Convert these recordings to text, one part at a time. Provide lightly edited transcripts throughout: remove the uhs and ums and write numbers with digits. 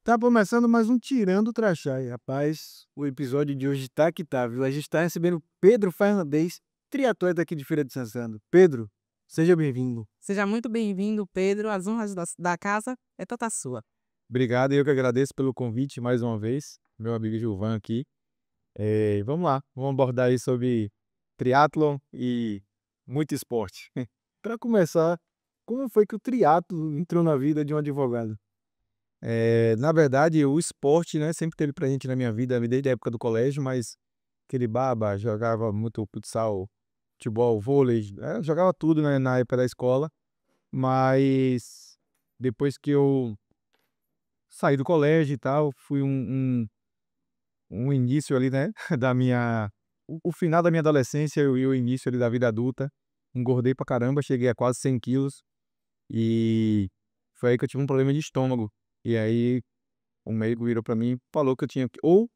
Tá começando mais um Tirando o Trachá. E, rapaz, o episódio de hoje tá que tá, viu? A gente tá recebendo Pedro Fernandes, triatleta aqui de Feira de Santana. Pedro, seja bem-vindo. Seja muito bem-vindo, Pedro. As honras da casa é toda sua. Obrigado, eu que agradeço pelo convite mais uma vez, meu amigo Gilvan aqui. Vamos lá, vamos abordar aí sobre triatlon e muito esporte. Para começar, como foi que o triatlo entrou na vida de um advogado? Na verdade, o esporte, né, sempre teve presente na minha vida, desde a época do colégio, mas aquele baba, jogava muito futsal, futebol, vôlei, jogava tudo, né, na época da escola, mas depois que eu saí do colégio e tal, fui um início ali, né, da minha o final da minha adolescência e o início ali da vida adulta, engordei pra caramba, cheguei a quase 100 quilos, e foi aí que eu tive um problema de estômago. E aí o médico virou pra mim e falou que eu tinha que ou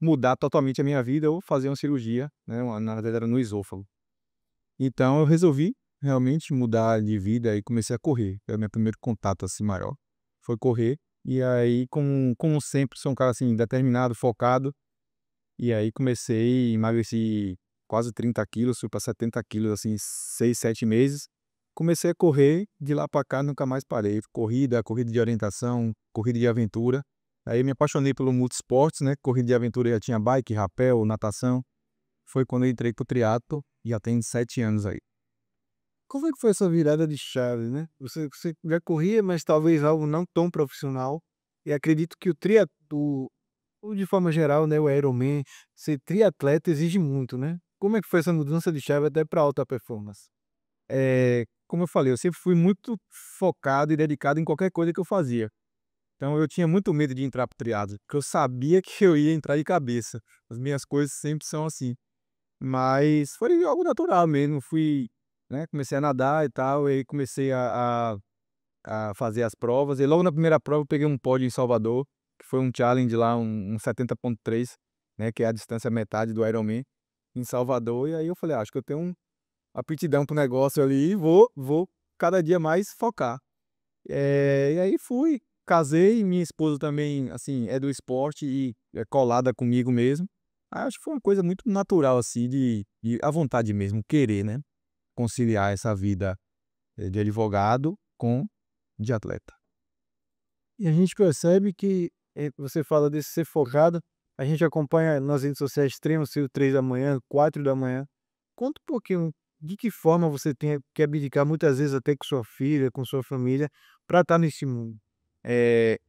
mudar totalmente a minha vida ou fazer uma cirurgia, né, na verdade era no esôfago. Então eu resolvi realmente mudar de vida e comecei a correr, foi o meu primeiro contato, assim, maior, foi correr. E aí como sempre sou um cara, assim, determinado, focado, e aí comecei, emagreci quase 30 quilos, fui para 70 quilos, assim, 6, 7 meses. Comecei a correr, de lá para cá nunca mais parei. Corrida, corrida de orientação, corrida de aventura. Aí me apaixonei pelo multisportes, né? Corrida de aventura já tinha bike, rapel, natação. Foi quando eu entrei pro triatlo, e já tem 7 anos aí. Como é que foi essa virada de chave, né? Você já corria, mas talvez algo não tão profissional. E acredito que o triatlo, ou de forma geral, né, o Ironman, ser triatleta exige muito, né? Como é que foi essa mudança de chave até para alta performance? Como eu falei, eu sempre fui muito focado e dedicado em qualquer coisa que eu fazia. Então eu tinha muito medo de entrar pro triatlo, porque eu sabia que eu ia entrar de cabeça. As minhas coisas sempre são assim. Mas foi algo natural mesmo, fui, né, comecei a nadar e tal, e aí comecei a fazer as provas, e logo na primeira prova eu peguei um pódio em Salvador, que foi um challenge lá, um 70,3, né, que é a distância metade do Ironman, em Salvador, e aí eu falei: acho que eu tenho aptidão pro negócio ali, e vou cada dia mais focar. E aí fui, casei, minha esposa também, assim, é do esporte e é colada comigo mesmo. Aí acho que foi uma coisa muito natural, assim, de a vontade mesmo, querer, né, conciliar essa vida, de advogado com de atleta. E a gente percebe que, você fala desse ser focado, a gente acompanha nas redes sociais treino seu 3 da manhã, 4 da manhã. Conta um pouquinho de que forma você tem que abdicar muitas vezes até com sua filha, com sua família, para estar nesse mundo. Eh,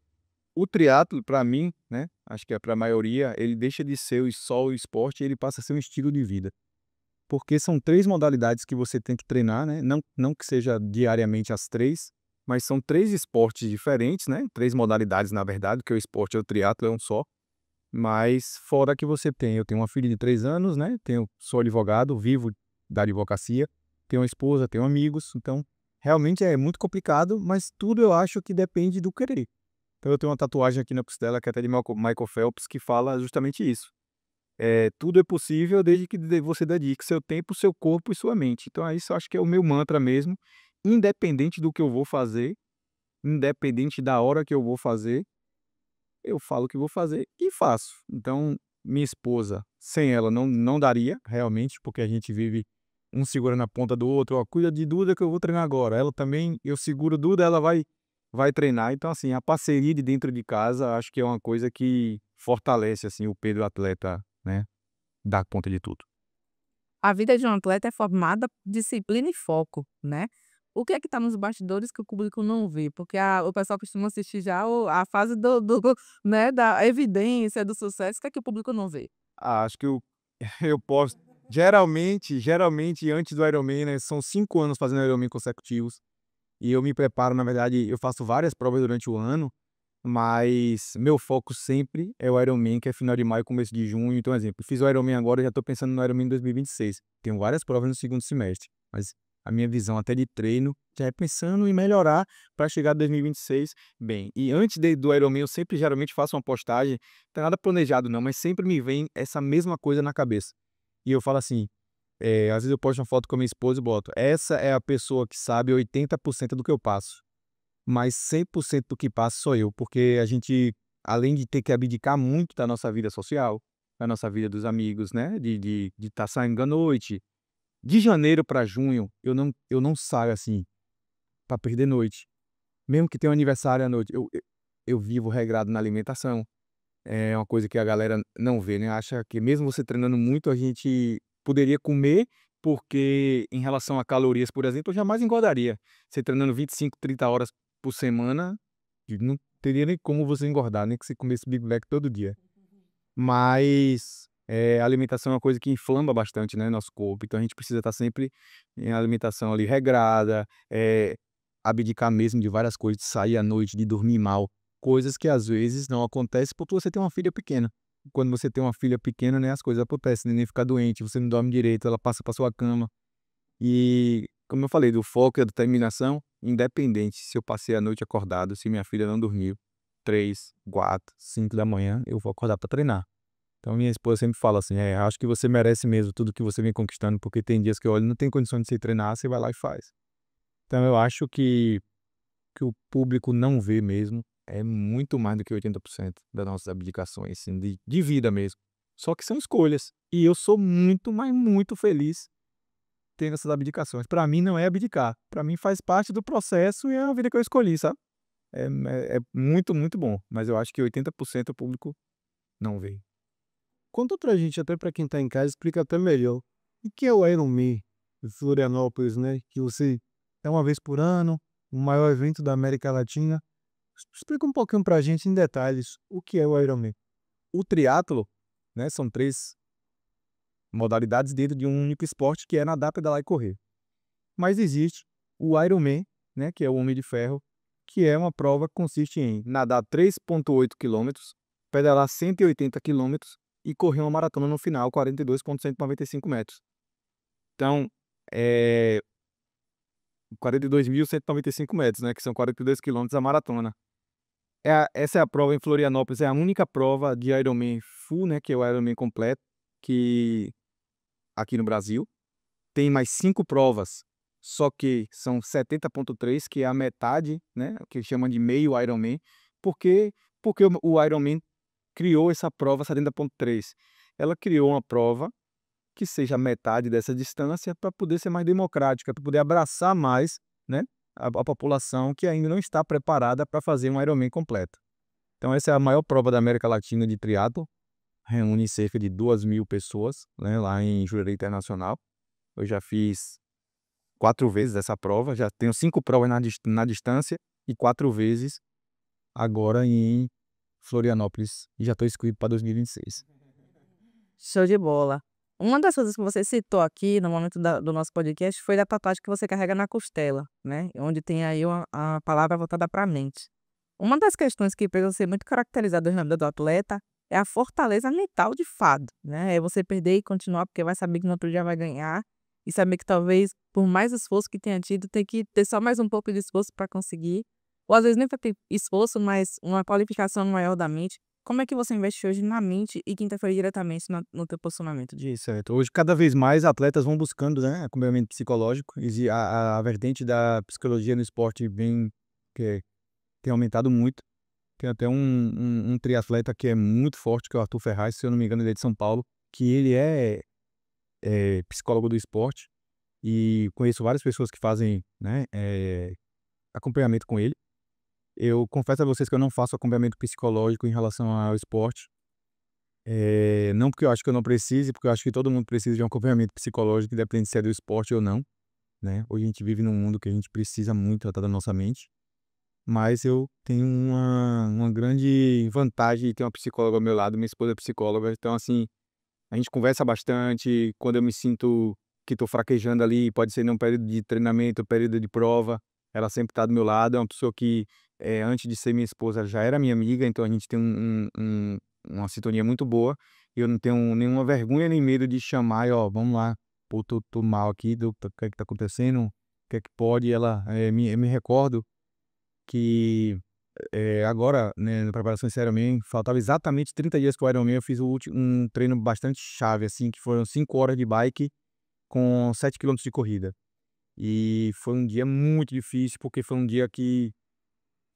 o triatlo para mim, né, acho que é para a maioria, ele deixa de ser só o esporte e ele passa a ser um estilo de vida. Porque são 3 modalidades que você tem que treinar, né, não que seja diariamente as 3, mas são 3 esportes diferentes, né, 3 modalidades na verdade, porque o esporte é o triatlo, é um só. Mas fora que você tem eu tenho uma filha de 3 anos, né, sou advogado, vivo da advocacia, tenho uma esposa, tenho amigos, então realmente é muito complicado, mas tudo eu acho que depende do querer. Então eu tenho uma tatuagem aqui na costela que é até de Michael Phelps, que fala justamente isso. Tudo é possível desde que você dedique seu tempo, seu corpo e sua mente. Então é isso, eu acho que é o meu mantra mesmo, independente do que eu vou fazer, independente da hora que eu vou fazer, eu falo que vou fazer e faço. Então, minha esposa, sem ela não daria, realmente, porque a gente vive um segurando a ponta do outro, ó, cuida de Duda que eu vou treinar agora. Ela também, eu seguro Duda, ela vai treinar. Então, assim, a parceria de dentro de casa, acho que é uma coisa que fortalece, assim, o Pedro atleta, né, dar conta de tudo. A vida de um atleta é formada por disciplina e foco, né? O que é que está nos bastidores que o público não vê? Porque o pessoal costuma assistir já a fase né, da evidência, do sucesso, o que é que o público não vê? Acho que eu eu posso geralmente antes do Ironman, né, são 5 anos fazendo Ironman consecutivos, e eu me preparo, na verdade, eu faço várias provas durante o ano, mas meu foco sempre é o Ironman, que é final de maio, começo de junho. Então, exemplo, fiz o Ironman agora, eu já estou pensando no Ironman 2026. Tenho várias provas no segundo semestre, mas a minha visão até de treino já é pensando em melhorar para chegar em 2026 bem. E antes do Ironman, eu sempre geralmente faço uma postagem, não tem nada planejado não, mas sempre me vem essa mesma coisa na cabeça. E eu falo assim, às vezes eu posto uma foto com a minha esposa e boto: essa é a pessoa que sabe 80% do que eu passo, mas 100% do que passa sou eu, porque a gente além de ter que abdicar muito da nossa vida social, da nossa vida dos amigos, né, de estar saindo à noite. De janeiro para junho, eu não saio, assim, para perder noite. Mesmo que tenha um aniversário à noite, eu vivo regrado na alimentação. É uma coisa que a galera não vê, né, acha que mesmo você treinando muito, a gente poderia comer, porque em relação a calorias, por exemplo, eu jamais engordaria. Você treinando 25, 30 horas por semana, e não teria nem como você engordar, nem que você comesse Big Mac todo dia. Mas, a alimentação é uma coisa que inflama bastante, né, nosso corpo, então a gente precisa estar sempre em alimentação ali regrada, abdicar mesmo de várias coisas, de sair à noite, de dormir mal, coisas que às vezes não acontecem porque você tem uma filha pequena. Quando você tem uma filha pequena, né, as coisas acontecem, o neném fica doente, você não dorme direito, ela passa para sua cama. E, como eu falei, do foco e da determinação, independente se eu passei a noite acordado, se minha filha não dormiu, 3, 4, 5 da manhã, eu vou acordar para treinar. Então minha esposa sempre fala assim: acho que você merece mesmo tudo que você vem conquistando, porque tem dias que eu olho, não tem condições de você treinar, você vai lá e faz. Então eu acho que o público não vê mesmo é muito mais do que 80% das nossas abdicações, assim, de vida mesmo. Só que são escolhas. E eu sou muito, mas muito feliz tendo essas abdicações. Para mim não é abdicar. Para mim faz parte do processo e é a vida que eu escolhi, sabe? É muito, muito bom. Mas eu acho que 80% o público não vê. Conta pra gente, até pra quem tá em casa, explica até melhor. O que é o Ironman de Florianópolis, né? Que você é uma vez por ano, o maior evento da América Latina. Explica um pouquinho pra gente em detalhes o que é o Ironman. O triatlo, né, são 3 modalidades dentro de um único esporte, que é nadar, pedalar e correr. Mas existe o Ironman, né, que é o Homem de Ferro, que é uma prova que consiste em nadar 3,8 quilômetros, pedalar 180 quilômetros e correr uma maratona no final, 42,195 metros. Então, é 42.195 metros, né, que são 42 quilômetros a maratona. Essa é a prova em Florianópolis, é a única prova de Ironman full, né, que é o Ironman completo, que aqui no Brasil. Tem mais 5 provas, só que são 70,3, que é a metade, né, que chama de meio Ironman, porque porque o Ironman criou essa prova 70,3. Ela criou uma prova que seja a metade dessa distância para poder ser mais democrática, para poder abraçar mais, né, a população que ainda não está preparada para fazer um Ironman completo. Então essa é a maior prova da América Latina de triatlo, reúne cerca de 2.000 pessoas, né, lá em Jurerê Internacional. Eu já fiz 4 vezes essa prova, já tenho 5 provas na distância e 4 vezes agora em Florianópolis, e já estou inscrito para 2026. Show de bola. Uma das coisas que você citou aqui no momento do nosso podcast foi da tatuagem que você carrega na costela, né? Onde tem aí a palavra voltada para a mente. Uma das questões que precisa ser muito caracterizada na vida do atleta é a fortaleza mental de fato, né? É você perder e continuar porque vai saber que no outro dia vai ganhar e saber que talvez, por mais esforço que tenha tido, tem que ter só mais um pouco de esforço para conseguir. Ou às vezes nem para ter esforço, mas uma qualificação maior da mente. Como é que você investe hoje na mente e que interfere diretamente no teu posicionamento? Isso, certo. Hoje, cada vez mais, atletas vão buscando, né, acompanhamento psicológico. A vertente da psicologia no esporte que tem aumentado muito. Tem até um triatleta que é muito forte, que é o Arthur Ferraz, se eu não me engano, ele é de São Paulo, que ele é psicólogo do esporte, e conheço várias pessoas que fazem, né, acompanhamento com ele. Eu confesso a vocês que eu não faço acompanhamento psicológico em relação ao esporte. Não porque eu acho que eu não precise, porque eu acho que todo mundo precisa de um acompanhamento psicológico, independente se é do esporte ou não, né. Hoje a gente vive num mundo que a gente precisa muito tratar da nossa mente, mas eu tenho uma grande vantagem de ter uma psicóloga ao meu lado, minha esposa é psicóloga, então assim, a gente conversa bastante. Quando eu me sinto que estou fraquejando ali, pode ser num período de treinamento, período de prova, ela sempre está do meu lado. É uma pessoa que, antes de ser minha esposa, já era minha amiga, então a gente tem uma sintonia muito boa. E eu não tenho nenhuma vergonha nem medo de chamar e: "Ó, vamos lá, pô, tô mal aqui, o que é que tá acontecendo? O que é que pode?" E ela, eu me recordo que, agora, né, na preparação desse Ironman, faltava exatamente 30 dias para o Ironman, eu fiz um treino bastante chave, assim, que foram 5 horas de bike com 7 quilômetros de corrida. E foi um dia muito difícil, porque foi um dia que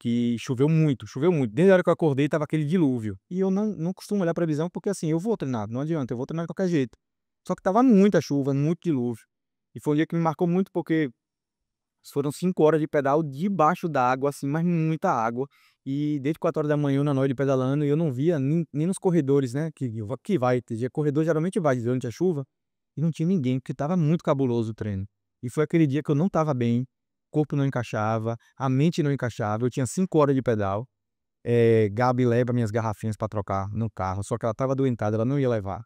que choveu muito, choveu muito. Desde a hora que eu acordei, tava aquele dilúvio. E eu não costumo olhar previsão, porque assim, eu vou treinar, não adianta, eu vou treinar de qualquer jeito. Só que tava muita chuva, muito dilúvio. E foi um dia que me marcou muito, porque foram 5 horas de pedal debaixo da água, assim, mas muita água. E desde 4 horas da manhã eu na noite pedalando, e eu não via nem nos corredores, né? Que vai, corredor geralmente vai durante a chuva, e não tinha ninguém, porque tava muito cabuloso o treino. E foi aquele dia que eu não tava bem, o corpo não encaixava, a mente não encaixava, eu tinha 5 horas de pedal. Gabi leva minhas garrafinhas pra trocar no carro, só que ela tava adoentada, ela não ia levar.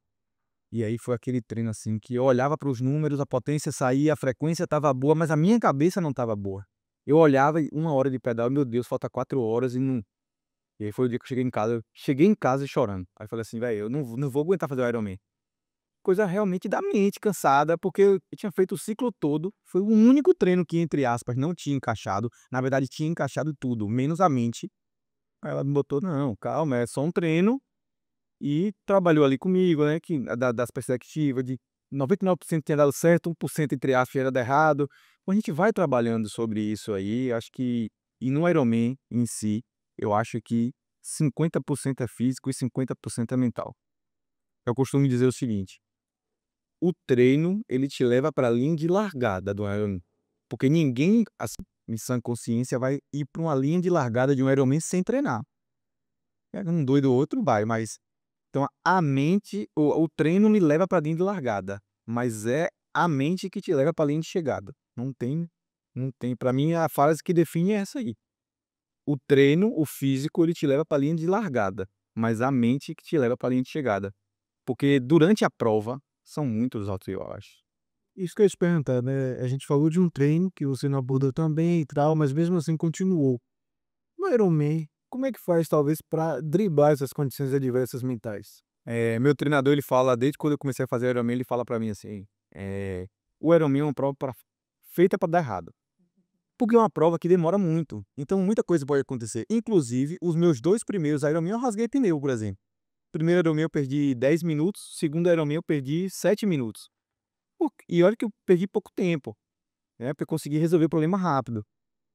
E aí foi aquele treino assim que eu olhava para os números, a potência saía, a frequência estava boa, mas a minha cabeça não estava boa. Eu olhava e 1 hora de pedal, meu Deus, falta 4 horas e não. E aí foi o dia que eu cheguei em casa. Eu cheguei em casa chorando. Aí eu falei assim, velho, eu não vou aguentar fazer o Ironman. Coisa realmente da mente cansada, porque eu tinha feito o ciclo todo. Foi o único treino que, entre aspas, não tinha encaixado. Na verdade, tinha encaixado tudo, menos a mente. Aí ela me botou, não, calma, é só um treino. E trabalhou ali comigo, né, que das perspectivas de 99% tinha dado certo, 1% entre aspas tinha dado errado. Então a gente vai trabalhando sobre isso aí, acho que e no Ironman em si, eu acho que 50% é físico e 50% é mental. Eu costumo dizer o seguinte: o treino, ele te leva para a linha de largada do Ironman, porque ninguém, assim, em sã consciência, vai ir para uma linha de largada de um Ironman sem treinar. Um doido ou outro vai, mas então a mente, o treino me leva para a linha de largada, mas é a mente que te leva para a linha de chegada. Não tem, para mim a frase que define é essa aí. O treino, o físico, ele te leva para a linha de largada, mas a mente que te leva para a linha de chegada. Porque durante a prova são muitos altos e baixos. Isso que eu ia te perguntar, né? A gente falou de um treino que você não abordou também e tal, mas mesmo assim continuou. No Ironman, como é que faz, talvez, para driblar essas condições adversas mentais? Meu treinador, ele fala, desde quando eu comecei a fazer Ironman, ele fala para mim assim, o Ironman é uma prova feita para dar errado. Porque é uma prova que demora muito. Então, muita coisa pode acontecer. Inclusive, os meus 2 primeiros Ironman eu rasguei pneu, por exemplo. Primeiro Ironman eu perdi 10 minutos, segundo Ironman eu perdi 7 minutos. E olha que eu perdi pouco tempo, né? Porque eu consegui resolver o problema rápido.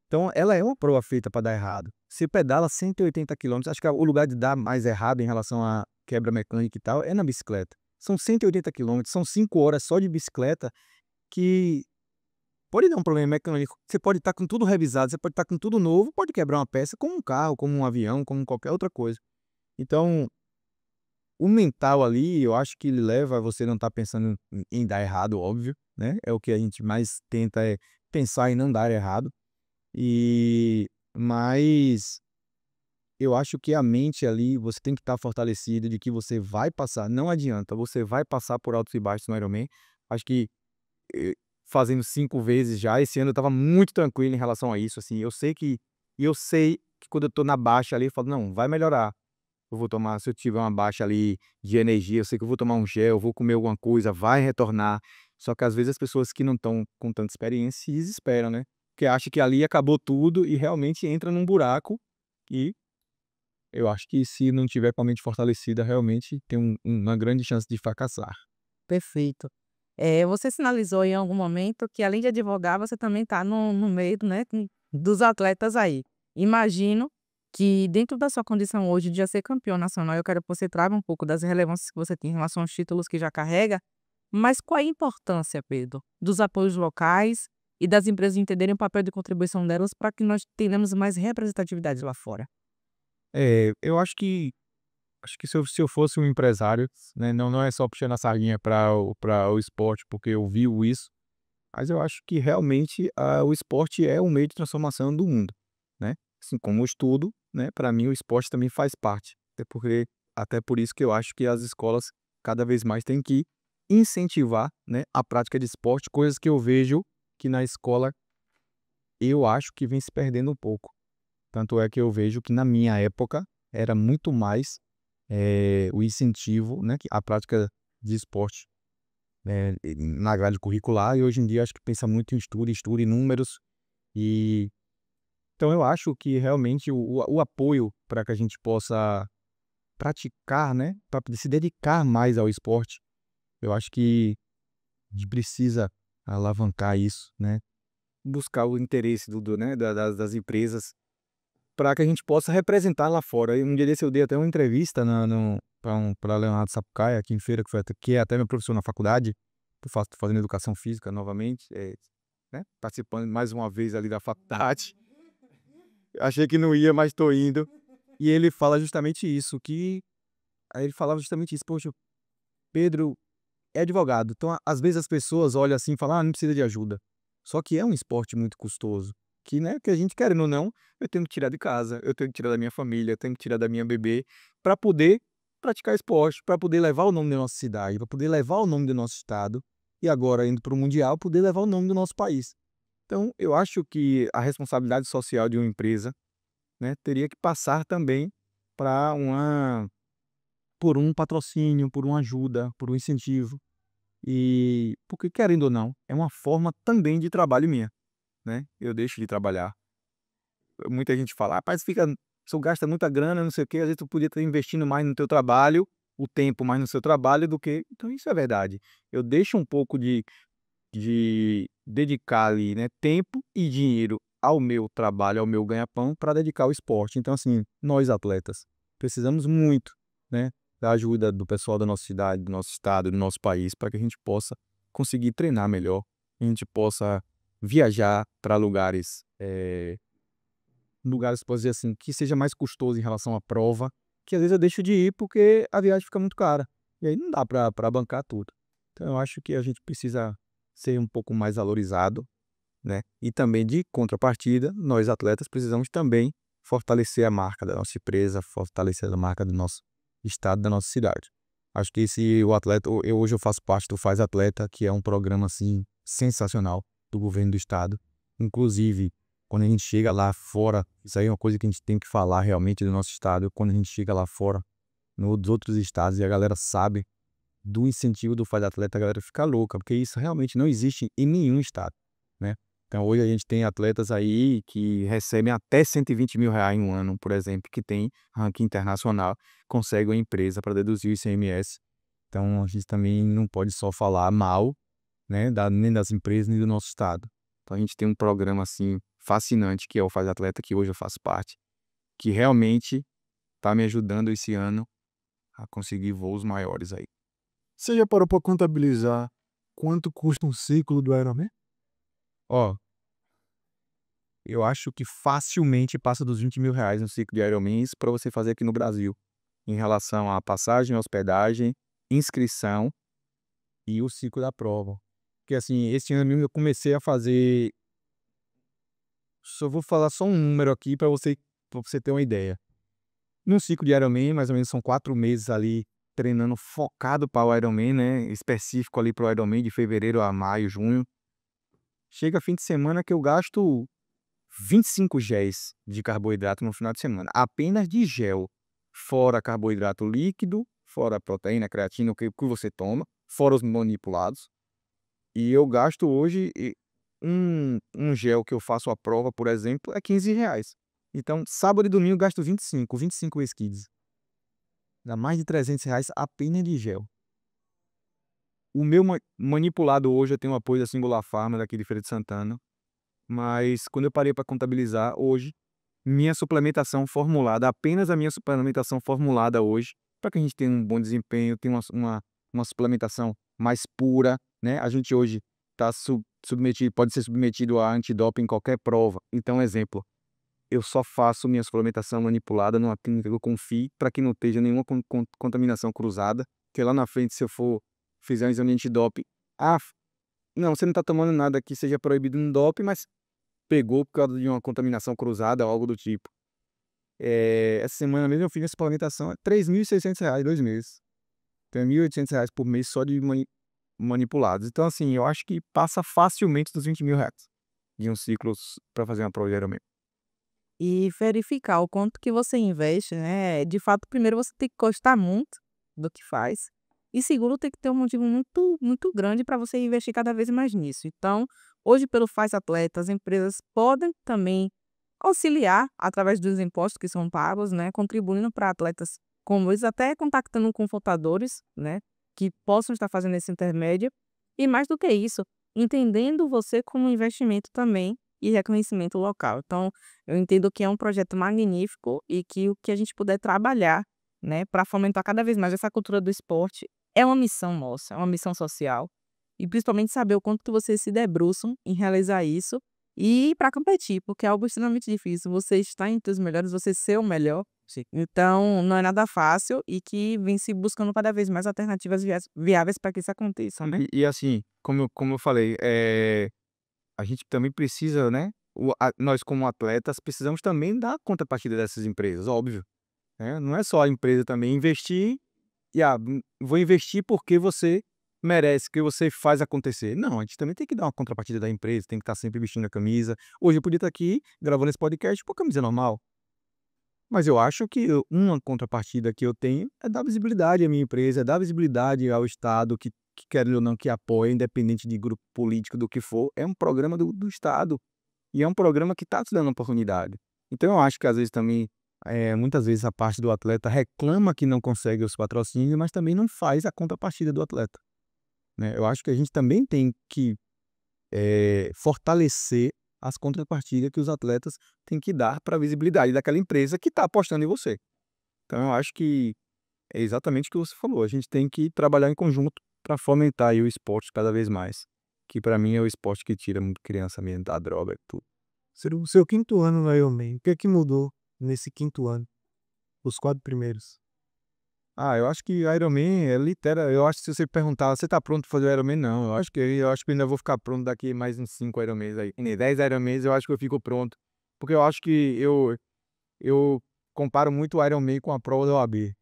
Então, ela é uma prova feita para dar errado. Você pedala 180 quilômetros, acho que o lugar de dar mais errado em relação à quebra mecânica e tal é na bicicleta. São 180 quilômetros, são 5 horas só de bicicleta que pode dar um problema mecânico. Você pode estar com tudo revisado, você pode estar com tudo novo, pode quebrar uma peça como um carro, como um avião, como qualquer outra coisa. Então, o mental ali, eu acho que ele leva a você não estar pensando em dar errado, óbvio, né? É o que a gente mais tenta é pensar em não dar errado. Mas eu acho que a mente ali, você tem que estar fortalecido de que você vai passar, não adianta, você vai passar por altos e baixos no Ironman. Acho que eh, fazendo 5 vezes já, esse ano eu estava muito tranquilo em relação a isso, assim, eu sei que quando eu tô na baixa ali, eu falo: "Não, vai melhorar". Eu vou tomar, se eu tiver uma baixa ali de energia, eu sei que eu vou tomar um gel, vou comer alguma coisa, vai retornar. Só que às vezes as pessoas que não estão com tanta experiência se desesperam, né? Porque acha que ali acabou tudo e realmente entra num buraco e eu acho que se não tiver com a mente fortalecida, realmente tem uma grande chance de fracassar. Perfeito. Você sinalizou em algum momento que além de advogar, você também está no meio, né, dos atletas aí. Imagino que dentro da sua condição hoje de já ser campeão nacional, eu quero que você traga um pouco das relevâncias que você tem em relação aos títulos que já carrega, mas qual é a importância, Pedro, dos apoios locais e das empresas entenderem o papel de contribuição delas para que nós tenhamos mais representatividade lá fora? Eu acho que se eu fosse um empresário, né, não é só puxando a sardinha para o esporte, porque eu vivo isso, mas eu acho que realmente o esporte é um meio de transformação do mundo, né? Assim como o estudo, né? Para mim o esporte também faz parte. Até por isso que eu acho que as escolas cada vez mais têm que incentivar, né, a prática de esporte, coisas que eu vejo que na escola eu acho que vem se perdendo um pouco. Tanto é que eu vejo que na minha época era muito mais o incentivo, né, à prática de esporte, na grade curricular, e hoje em dia acho que pensa muito em estudo e números. E então eu acho que realmente o apoio para que a gente possa praticar, né, para se dedicar mais ao esporte, eu acho que a gente precisa alavancar isso, né, buscar o interesse né, das empresas para que a gente possa representar lá fora. E um dia desse eu dei até uma entrevista para Leonardo Sapucaia, aqui em Feira, que é até meu professor na faculdade. Tô fazendo educação física novamente, né? Participando mais uma vez ali da faculdade. Achei que não ia, mas tô indo. E ele fala justamente isso, aí ele falava justamente isso, poxa, Pedro é advogado, então às vezes as pessoas olham assim e falam, não precisa de ajuda. Só que é um esporte muito custoso, que, né, que a gente querendo ou não, eu tenho que tirar de casa, eu tenho que tirar da minha família, eu tenho que tirar da minha bebê, para poder praticar esporte, para poder levar o nome da nossa cidade, para poder levar o nome do nosso estado, e agora indo para o Mundial, poder levar o nome do nosso país. Então, eu acho que a responsabilidade social de uma empresa, né, teria que passar também para por um patrocínio, por uma ajuda, por um incentivo. E porque, querendo ou não, é uma forma também de trabalho minha, né? Eu deixo de trabalhar. Muita gente fala, rapaz, você gasta muita grana, não sei o quê, às vezes tu podia estar investindo mais no teu trabalho, o tempo mais no seu trabalho do que. Então, isso é verdade. Eu deixo um pouco de dedicar ali, né, tempo e dinheiro ao meu trabalho, ao meu ganha-pão, para dedicar ao esporte. Então, assim, nós atletas precisamos muito, né, da ajuda do pessoal da nossa cidade, do nosso estado, do nosso país, para que a gente possa conseguir treinar melhor, a gente possa viajar para lugares, pode dizer assim, que seja mais custoso em relação à prova, que às vezes eu deixo de ir porque a viagem fica muito cara. E aí não dá para bancar tudo. Então eu acho que a gente precisa ser um pouco mais valorizado, né? E também de contrapartida, nós atletas precisamos também fortalecer a marca da nossa empresa, fortalecer a marca do nosso estado, da nossa cidade. Acho que se o atleta, hoje eu faço parte do Faz Atleta, que é um programa assim sensacional do governo do estado. Inclusive, quando a gente chega lá fora, isso aí é uma coisa que a gente tem que falar realmente do nosso estado, quando a gente chega lá fora, nos outros estados, e a galera sabe do incentivo do Faz Atleta, a galera fica louca, porque isso realmente não existe em nenhum estado, né? Então hoje a gente tem atletas aí que recebem até 120 mil reais em um ano, por exemplo, que tem ranking internacional, consegue uma empresa para deduzir o ICMS. Então a gente também não pode só falar mal, né, nem das empresas, nem do nosso estado. Então a gente tem um programa assim fascinante que é o Faz Atleta, que hoje eu faço parte, que realmente está me ajudando esse ano a conseguir voos maiores aí. Você já parou para contabilizar quanto custa um ciclo do Ironman? Ó, eu acho que facilmente passa dos 20 mil reais no ciclo de Ironman para você fazer aqui no Brasil, em relação à passagem, hospedagem, inscrição e o ciclo da prova. Porque assim, esse ano eu comecei a fazer. Só vou falar só um número aqui para você ter uma ideia. No ciclo de Ironman, mais ou menos são 4 meses ali treinando focado para o Ironman, né? Específico ali para o Ironman de fevereiro a maio, junho. Chega fim de semana que eu gasto 25 géis de carboidrato no final de semana. Apenas de gel. Fora carboidrato líquido, fora proteína, creatina, o que você toma, fora os manipulados. E eu gasto hoje um gel que eu faço a prova, por exemplo, é 15 reais. Então, sábado e domingo eu gasto 25 Skids. Dá mais de 300 reais apenas de gel. O meu manipulado hoje eu tenho apoio da Singular Pharma, daqui de Feira de Santana. Mas quando eu parei para contabilizar hoje, minha suplementação formulada, apenas a minha suplementação formulada hoje, para que a gente tenha um bom desempenho, tenha uma suplementação mais pura, né? A gente hoje está submetido, pode ser submetido a antidoping em qualquer prova. Então, exemplo, eu só faço minha suplementação manipulada numa clínica que eu confio, para que não esteja nenhuma contaminação cruzada, que lá na frente, se eu fizer um exame de antidoping, não, você não está tomando nada que seja proibido no doping, mas pegou por causa de uma contaminação cruzada ou algo do tipo. Essa semana mesmo eu fiz a suplementação, é R$ 3.600, 2 meses. Então é R$ 1.800 por mês só de manipulados. Então, assim, eu acho que passa facilmente dos 20 mil reais de um ciclo para fazer uma prova de Ironman. E verificar o quanto que você investe, né, de fato, primeiro você tem que gostar muito do que faz, e segundo tem que ter um motivo muito muito grande para você investir cada vez mais nisso. Então, hoje pelo Faz Atleta, as empresas podem também auxiliar através dos impostos que são pagos, né, contribuindo para atletas como eles, até contactando confortadores, né, que possam estar fazendo esse intermédio, e mais do que isso, entendendo você como um investimento também e reconhecimento local. Então, eu entendo que é um projeto magnífico e que o que a gente puder trabalhar, né, para fomentar cada vez mais essa cultura do esporte é uma missão nossa, é uma missão social. E principalmente saber o quanto que vocês se debruçam em realizar isso e para competir, porque é algo extremamente difícil. Você estar entre os melhores, você ser o melhor. Sim. Então, não é nada fácil e que vem se buscando cada vez mais alternativas viáveis para que isso aconteça, né? E assim, como eu falei, a gente também precisa, né, nós como atletas precisamos também dar contrapartida dessas empresas, óbvio, né, não é só a empresa também investir e, vou investir porque você merece, que você faz acontecer. Não, a gente também tem que dar uma contrapartida da empresa, tem que estar sempre vestindo a camisa. Hoje eu podia estar aqui gravando esse podcast com camisa normal, mas eu acho que uma contrapartida que eu tenho é dar visibilidade à minha empresa, é dar visibilidade ao Estado que querendo ou não, que apoia, independente de grupo político, do que for, é um programa do Estado. E é um programa que está te dando oportunidade. Então eu acho que às vezes também, muitas vezes a parte do atleta reclama que não consegue os patrocínios, mas também não faz a contrapartida do atleta, né. Eu acho que a gente também tem que, fortalecer as contrapartidas que os atletas têm que dar para a visibilidade daquela empresa que está apostando em você. Então eu acho que é exatamente o que você falou, a gente tem que trabalhar em conjunto para fomentar aí o esporte cada vez mais, que para mim é o esporte que tira muito criança mesmo da droga e tudo. Ser o seu 5º ano no Ironman, o que é que mudou nesse 5º ano? Os 4 primeiros. Eu acho que Ironman é literal. Eu acho que se você perguntar: "Você tá pronto pra fazer o Ironman?", não, eu acho que ainda vou ficar pronto daqui mais uns 5 Ironmans aí. Em 10 Ironmans eu acho que eu fico pronto, porque eu acho que eu comparo muito o Ironman com a prova da OAB,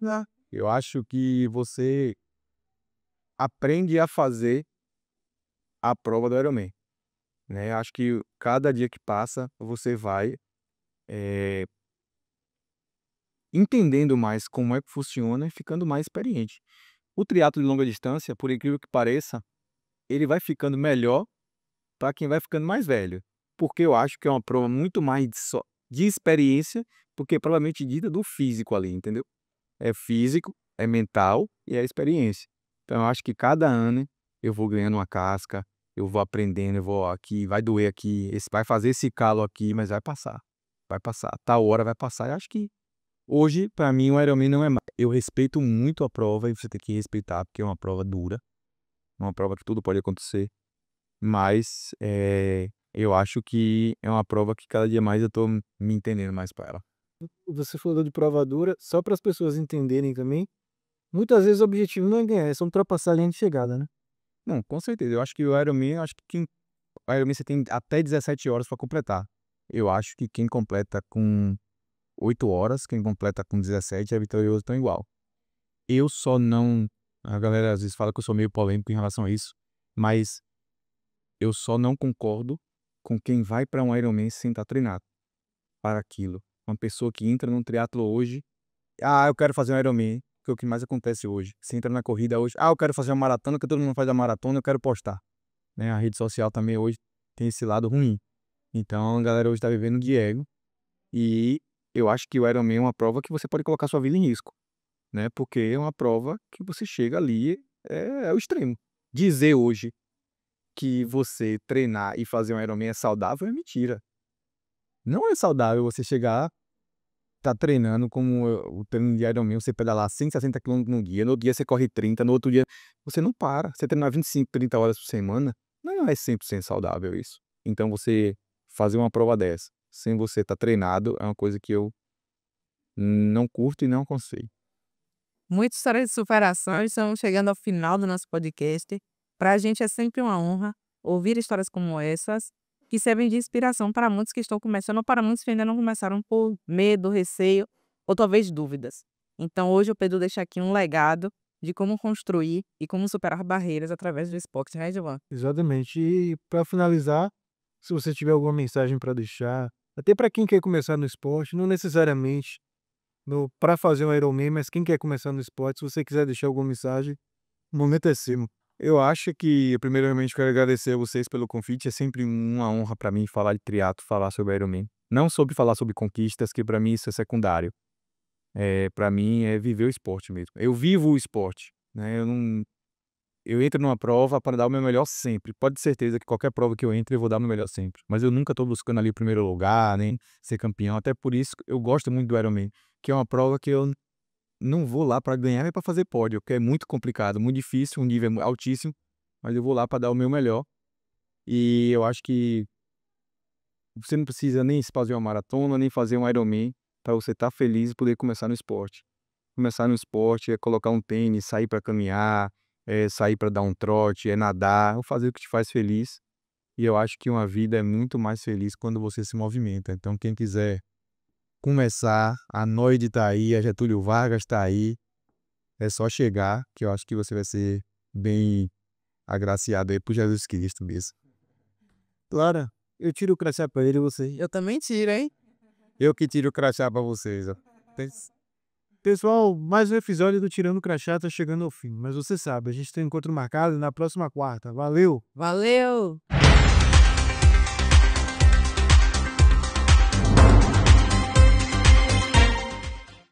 né. Eu acho que você aprende a fazer a prova do Ironman, né. Eu acho que cada dia que passa você vai, eh, entendendo mais como é que funciona e ficando mais experiente. O triatlo de longa distância, por incrível que pareça, ele vai ficando melhor para quem vai ficando mais velho, porque eu acho que é uma prova muito mais de experiência, porque provavelmente dita do físico ali, entendeu? É físico, é mental e é experiência. Então eu acho que cada ano eu vou ganhando uma casca, eu vou aprendendo, eu vou aqui, vai doer aqui, vai fazer esse calo aqui, mas vai passar, tal hora vai passar. Eu acho que hoje, para mim, o Ironman não é mais. Eu respeito muito a prova e você tem que respeitar, porque é uma prova dura, é uma prova que tudo pode acontecer. Mas, eu acho que é uma prova que cada dia mais eu tô me entendendo mais para ela. Você falou de prova dura, só para as pessoas entenderem também, muitas vezes o objetivo não é ganhar, é só ultrapassar a linha de chegada, né. Não, com certeza, eu acho que o Ironman, eu acho que o Ironman você tem até 17 horas para completar. Eu acho que quem completa com 8 horas, quem completa com 17 é vitorioso, tão igual. Eu só não A galera às vezes fala que eu sou meio polêmico em relação a isso, mas eu só não concordo com quem vai para um Ironman sem estar treinado para aquilo. Uma pessoa que entra num triatlo hoje: eu quero fazer um Ironman", que é o que mais acontece hoje. Você entra na corrida hoje: eu quero fazer uma maratona, que todo mundo faz a maratona, eu quero postar", né. A rede social também hoje tem esse lado ruim. Então a galera hoje tá vivendo de ego, e eu acho que o Ironman é uma prova que você pode colocar sua vida em risco, né, porque é uma prova que você chega ali, é o extremo. Dizer hoje que você treinar e fazer um Ironman é saudável é mentira. Não é saudável você chegar, tá treinando como o treino de Ironman, você pedalar 160 quilômetros num dia, no outro dia você corre 30, no outro dia você não para. Você treinar 25, 30 horas por semana, não é 100% saudável isso. Então você fazer uma prova dessa, sem você estar treinado, é uma coisa que eu não curto e não aconselho. Muitas histórias de superação, estamos chegando ao final do nosso podcast. Para a gente é sempre uma honra ouvir histórias como essas, que servem de inspiração para muitos que estão começando ou para muitos que ainda não começaram por medo, receio ou talvez dúvidas. Então hoje o Pedro deixa aqui um legado de como construir e como superar barreiras através do esporte, né, Giovanni? Exatamente. E para finalizar, se você tiver alguma mensagem para deixar, até para quem quer começar no esporte, não necessariamente para fazer um Ironman, mas quem quer começar no esporte, se você quiser deixar alguma mensagem, o momento é seu. Eu acho que, primeiramente, quero agradecer a vocês pelo convite. É sempre uma honra para mim falar de triatlo, falar sobre Ironman. Não sobre falar sobre conquistas, que para mim isso é secundário. Para mim é viver o esporte mesmo. Eu vivo o esporte, né? eu entro numa prova para dar o meu melhor sempre. Pode ter certeza que qualquer prova que eu entre, eu vou dar o meu melhor sempre. Mas eu nunca tô buscando ali o primeiro lugar, nem ser campeão. Até por isso eu gosto muito do Ironman, que é uma prova que eu não vou lá para ganhar, é para fazer pódio, que é muito complicado, muito difícil, um nível altíssimo, mas eu vou lá para dar o meu melhor. E eu acho que você não precisa nem fazer uma maratona, nem fazer um Ironman para você estar feliz e poder começar no esporte. Começar no esporte é colocar um tênis, sair para caminhar, sair para dar um trote, é nadar, ou fazer o que te faz feliz. E eu acho que uma vida é muito mais feliz quando você se movimenta. Então, quem quiser começar, a Noide está aí, a Getúlio Vargas está aí, é só chegar, que eu acho que você vai ser bem agraciado aí por Jesus Cristo mesmo. Clara, eu tiro o crachá pra ele e você. Eu também tiro, hein? Eu que tiro o crachá para vocês, ó. Pessoal, mais um episódio do Tirando o Crachá tá chegando ao fim. Mas você sabe, a gente tem um encontro marcado na próxima quarta. Valeu! Valeu!